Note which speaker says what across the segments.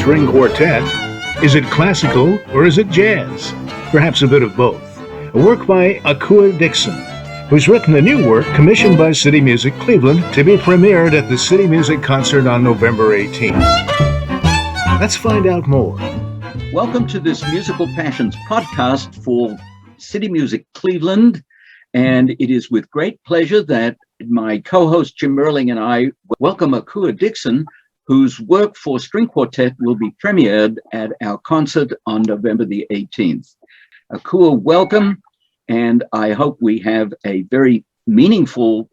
Speaker 1: string quartet? Is it classical or is it jazz? Perhaps a bit of both. A work by Akua Dixon, who's written a new work commissioned by CityMusic Cleveland to be premiered at the CityMusic concert on November 18th. Let's find out more.
Speaker 2: Welcome to this Musical Passions podcast for CityMusic Cleveland. And it is with great pleasure that my co-host Jim Merhling and I welcome Akua Dixon, whose work for string quartet will be premiered at our concert on November the 18th. Akua, welcome, and I hope we have a very meaningful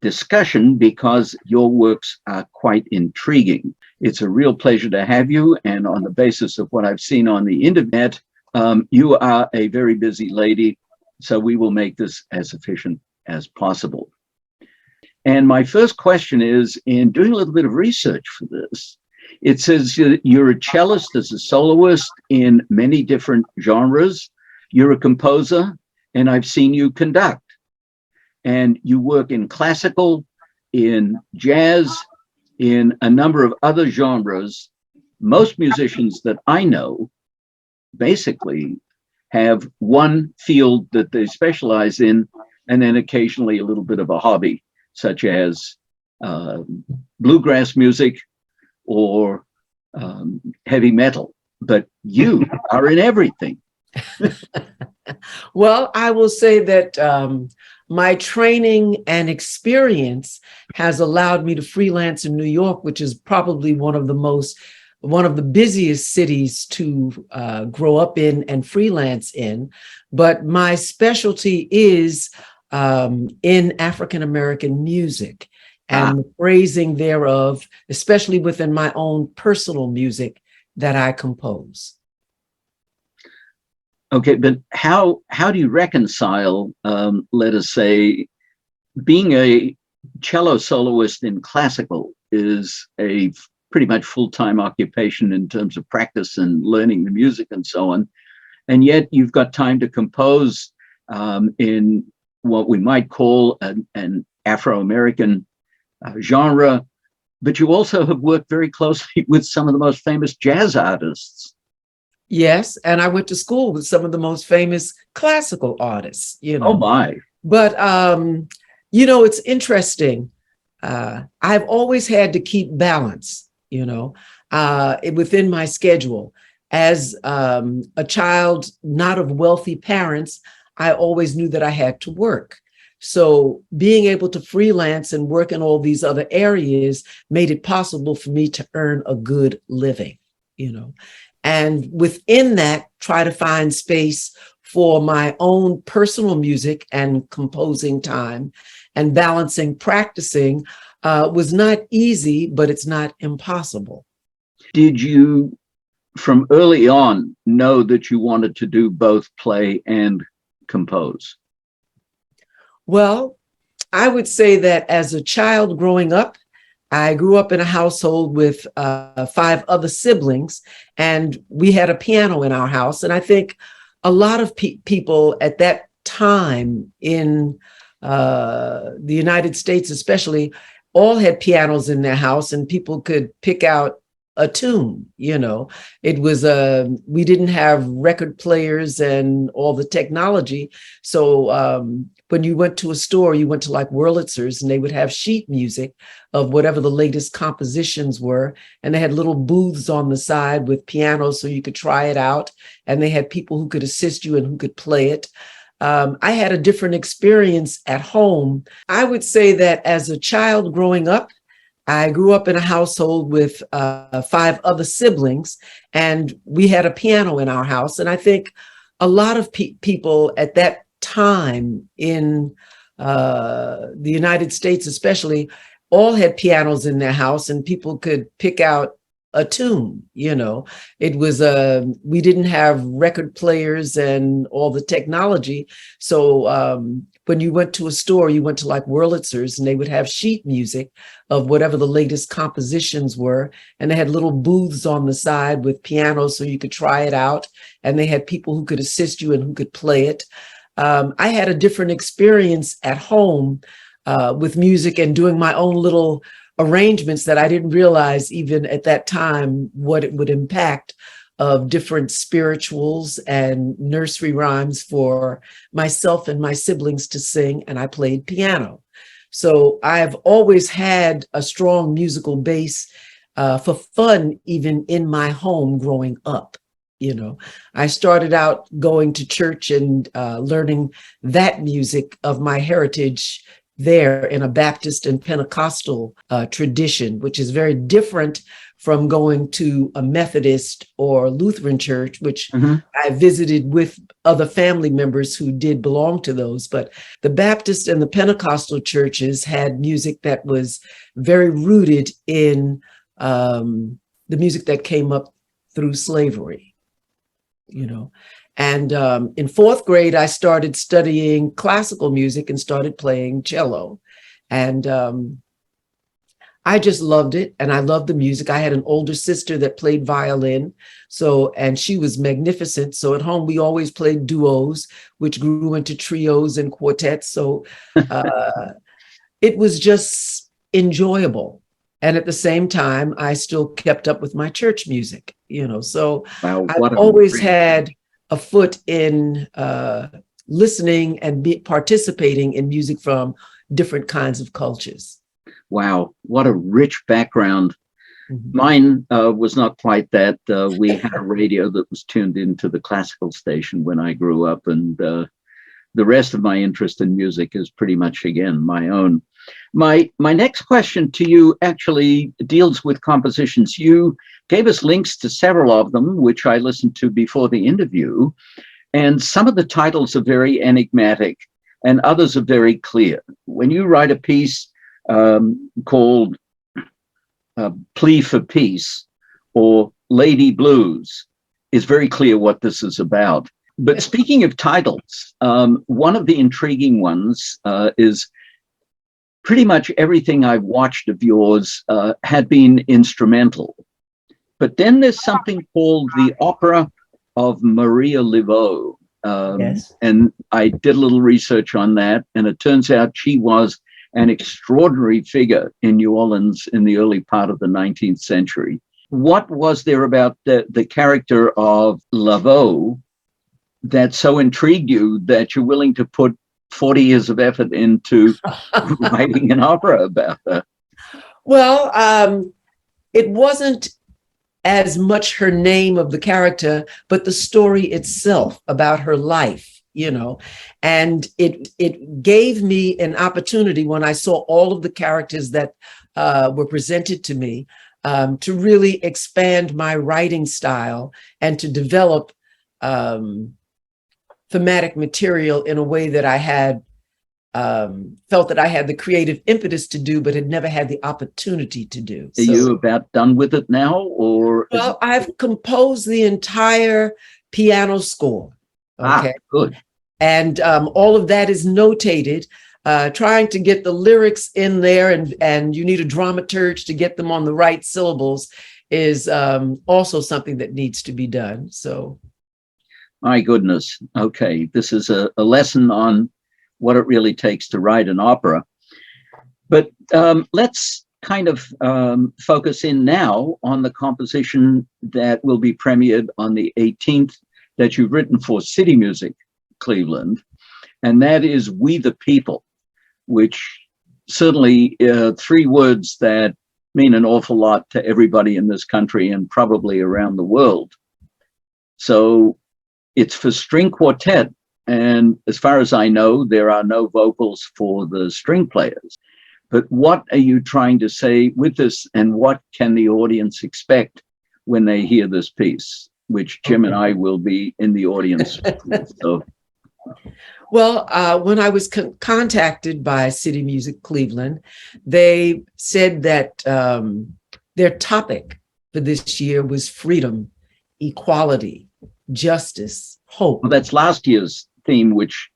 Speaker 2: discussion because your works are quite intriguing. It's a real pleasure to have you, and on the basis of what I've seen on the internet, you are a very busy lady, so we will make this as efficient as possible. And my first question is, in doing a little bit of research for this, it says you're a cellist as a soloist in many different genres. You're a composer, and I've seen you conduct. And you work in classical, in jazz, in a number of other genres. Most musicians that I know basically have one field that they specialize in, and then occasionally a little bit of a hobby, such as bluegrass music or heavy metal. But you are in everything.
Speaker 3: Well, I will say that my training and experience has allowed me to freelance in New York, which is probably one of the busiest cities to grow up in and freelance in. But my specialty is in African-American music and the phrasing thereof, especially within my own personal music that I compose.
Speaker 2: Okay, but how do you reconcile, let us say, being a cello soloist in classical is a pretty much full-time occupation in terms of practice and learning the music and so on, and yet you've got time to compose in what we might call an Afro-American genre, but you also have worked very closely with some of the most famous jazz artists.
Speaker 3: Yes, and I went to school with some of the most famous classical artists,
Speaker 2: Oh my.
Speaker 3: But, it's interesting. I've always had to keep balance, within my schedule. As a child not of wealthy parents, I always knew that I had to work. So being able to freelance and work in all these other areas made it possible for me to earn a good living, And within that, try to find space for my own personal music and composing time, and balancing practicing was not easy, but it's not impossible.
Speaker 2: Did you, from early on, know that you wanted to do both play and compose?
Speaker 3: Well, I would say that as a child growing up, I grew up in a household with 5 other siblings, and we had a piano in our house. And I think a lot of people at that time in the United States, especially, all had pianos in their house, and people could pick out a tune. It was we didn't have record players and all the technology. So when you went to a store, you went to like Wurlitzer's, and they would have sheet music of whatever the latest compositions were. And they had little booths on the side with pianos so you could try it out. And they had people who could assist you and who could play it. I had a different experience at home. I would say that as a child growing up, I grew up in a household with 5 other siblings, and we had a piano in our house. And I think a lot of people at that time in the United States, especially, all had pianos in their house, and people could pick out a tune. It was we didn't have record players and all the technology. So when you went to a store, you went to like Wurlitzer's, and they would have sheet music of whatever the latest compositions were. And they had little booths on the side with pianos so you could try it out. And they had people who could assist you and who could play it. I had a different experience at home with music and doing my own little arrangements that I didn't realize even at that time what it would impact of different spirituals and nursery rhymes for myself and my siblings to sing, and I played piano. So I've always had a strong musical base for fun, even in my home growing up. You know, I started out going to church and learning that music of my heritage there in a Baptist and Pentecostal tradition, which is very different from going to a Methodist or Lutheran church, which I visited with other family members who did belong to those. But the Baptist and the Pentecostal churches had music that was very rooted in the music that came up through slavery, you know. And in fourth grade, I started studying classical music and started playing cello. And I just loved it. And I loved the music. I had an older sister that played violin. So, and she was magnificent. So at home, we always played duos, which grew into trios and quartets. So it was just enjoyable. And at the same time, I still kept up with my church music, you know. So
Speaker 2: wow,
Speaker 3: I've always had a foot in listening and participating in music from different kinds of cultures.
Speaker 2: Wow, what a rich background. Mine was not quite that. We had a radio that was tuned into the classical station when I grew up, and the rest of my interest in music is pretty much, again, my own. My next question to you actually deals with compositions. You gave us links to several of them, which I listened to before the interview, and some of the titles are very enigmatic and others are very clear. When you write a piece called Plea for Peace or Lady Blues, it's very clear what this is about. But speaking of titles, one of the intriguing ones is pretty much everything I've watched of yours had been instrumental. But then there's something called the Opera of Maria Laveau.
Speaker 3: Yes.
Speaker 2: And I did a little research on that, and it turns out she was an extraordinary figure in New Orleans in the early part of the 19th century. What was there about the character of Laveau that so intrigued you that you're willing to put 40 years of effort into writing an opera about her?
Speaker 3: Well, it wasn't as much her name of the character, but the story itself about her life, you know. And it gave me an opportunity when I saw all of the characters that were presented to me to really expand my writing style and to develop thematic material in a way that I had felt that I had the creative impetus to do, but had never had the opportunity to do.
Speaker 2: Are you about done with it now, or?
Speaker 3: Well, I've composed the entire piano score. Okay,
Speaker 2: good.
Speaker 3: And all of that is notated. Trying to get the lyrics in there, and you need a dramaturge to get them on the right syllables is also something that needs to be done. So,
Speaker 2: my goodness. Okay, this is a lesson on what it really takes to write an opera. But let's kind of focus in now on the composition that will be premiered on the 18th that you've written for CityMusic Cleveland, and that is We the People, which certainly three words that mean an awful lot to everybody in this country and probably around the world. So it's for string quartet. And as far as I know, there are no vocals for the string players. But what are you trying to say with this, and what can the audience expect when they hear this piece, which Jim and I will be in the audience with, so.
Speaker 3: Well, when I was contacted by CityMusic Cleveland, they said that their topic for this year was freedom, equality, justice, hope.
Speaker 2: Well, that's last year's theme, which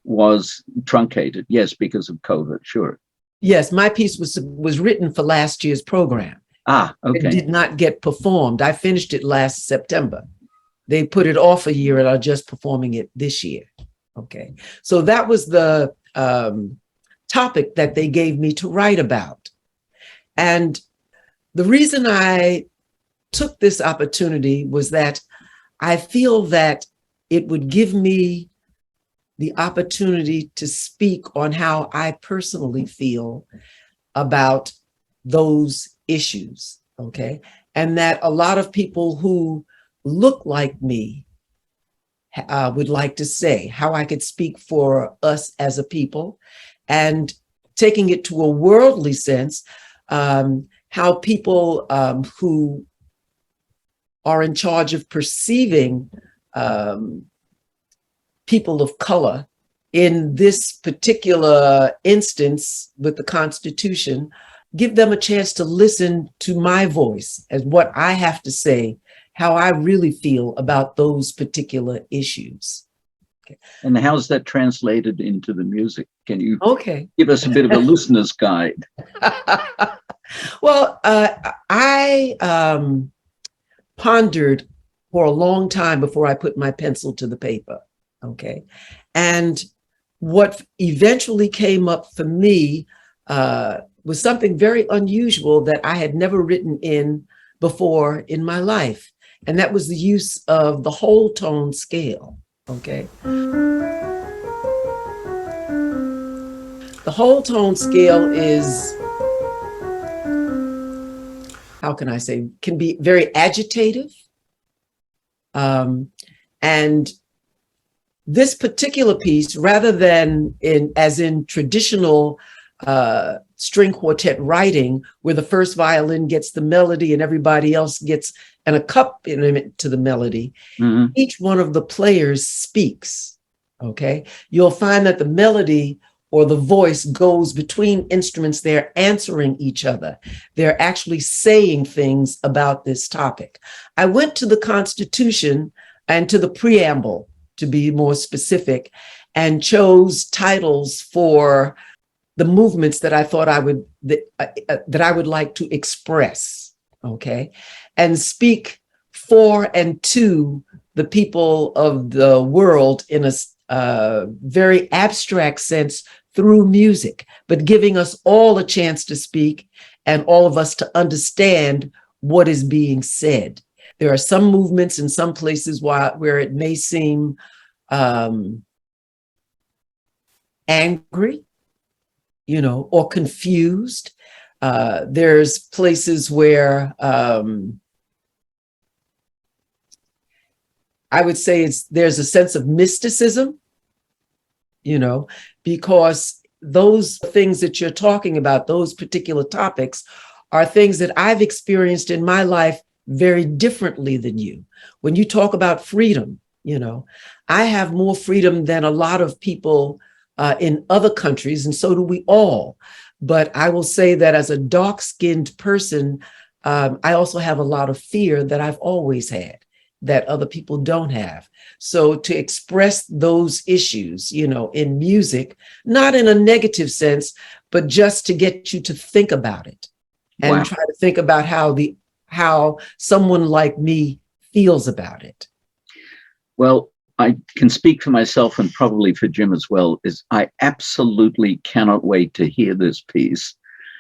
Speaker 2: was truncated, yes, because of COVID, sure.
Speaker 3: Yes, my piece was written for last year's program.
Speaker 2: Okay.
Speaker 3: It did not get performed. I finished it last September. They put it off a year and are just performing it this year. Okay, so that was the topic that they gave me to write about. And the reason I took this opportunity was that I feel that it would give me the opportunity to speak on how I personally feel about those issues, okay? And that a lot of people who look like me would like to say, how I could speak for us as a people, and taking it to a worldly sense, how people who are in charge of perceiving people of color in this particular instance with the Constitution, give them a chance to listen to my voice as what I have to say, how I really feel about those particular issues. Okay.
Speaker 2: And how's that translated into the music? Can you
Speaker 3: Okay.
Speaker 2: give us a bit of a listener's guide?
Speaker 3: Well, I pondered for a long time before I put my pencil to the paper, okay? And what eventually came up for me was something very unusual that I had never written in before in my life. And that was the use of the whole tone scale, okay? The whole tone scale is, how can I say, can be very agitative. And this particular piece, rather than as in traditional string quartet writing, where the first violin gets the melody and everybody else gets an accompaniment to the melody, each one of the players speaks, okay? You'll find that the melody or the voice goes between instruments. They're answering each other. They're actually saying things about this topic. I went to the Constitution and to the preamble, to be more specific, and chose titles for the movements that I thought I would like to express, okay, and speak for and to the people of the world in a very abstract sense through music, but giving us all a chance to speak and all of us to understand what is being said. There are some movements in some places where it may seem angry, or confused. There's places where I would say there's a sense of mysticism, because those things that you're talking about, those particular topics, are things that I've experienced in my life very differently than you. When you talk about freedom, I have more freedom than a lot of people in other countries, and so do we all. But I will say that as a dark-skinned person, I also have a lot of fear that I've always had, that other people don't have. So to express those issues, in music, not in a negative sense, but just to get you to think about it and try to think about how someone like me feels about it.
Speaker 2: Well, I can speak for myself and probably for Jim as well, is I absolutely cannot wait to hear this piece.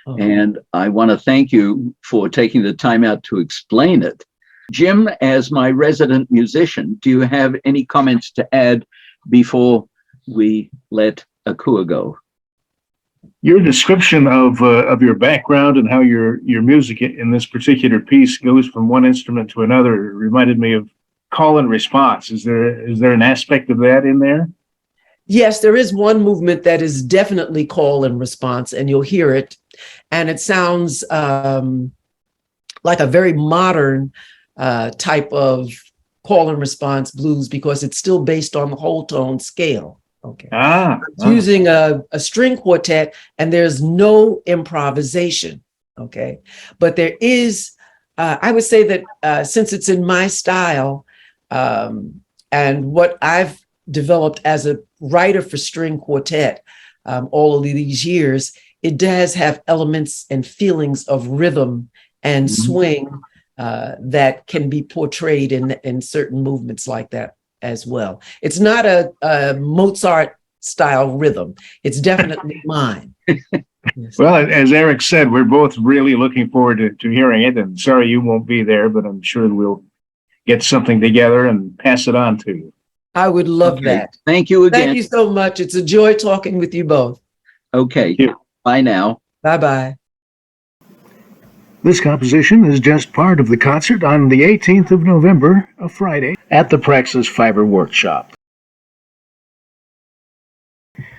Speaker 2: Oh. And I want to thank you for taking the time out to explain it. Jim, as my resident musician, do you have any comments to add before we let Akua go?
Speaker 1: Your description of your background and how your music in this particular piece goes from one instrument to another reminded me of call and response. Is there an aspect of that in there?
Speaker 3: Yes, there is one movement that is definitely call and response, and you'll hear it. And it sounds like a very modern type of call and response blues, because it's still based on the whole tone scale. Okay. Using a string quartet, and there's no improvisation. Okay. But there is, I would say that since it's in my style, and what I've developed as a writer for string quartet all of these years, it does have elements and feelings of rhythm and swing that can be portrayed in certain movements like that as well. It's not a Mozart style rhythm. It's definitely mine. Yes.
Speaker 1: Well, as Eric said, we're both really looking forward to hearing it. And sorry you won't be there, but I'm sure we'll get something together and pass it on to you.
Speaker 3: I would love
Speaker 2: Okay.
Speaker 3: that.
Speaker 2: Thank you again.
Speaker 3: Thank you so much. It's a joy talking with you both.
Speaker 2: Okay.
Speaker 1: Thank you.
Speaker 2: Bye now.
Speaker 3: Bye-bye.
Speaker 1: This composition is just part of the concert on the 18th of November, a Friday, at the Praxis Fiber Workshop.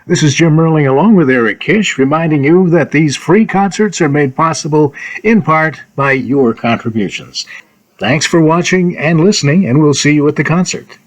Speaker 1: This is Jim Merhling along with Eric Kisch, reminding you that these free concerts are made possible in part by your contributions. Thanks for watching and listening, and we'll see you at the concert.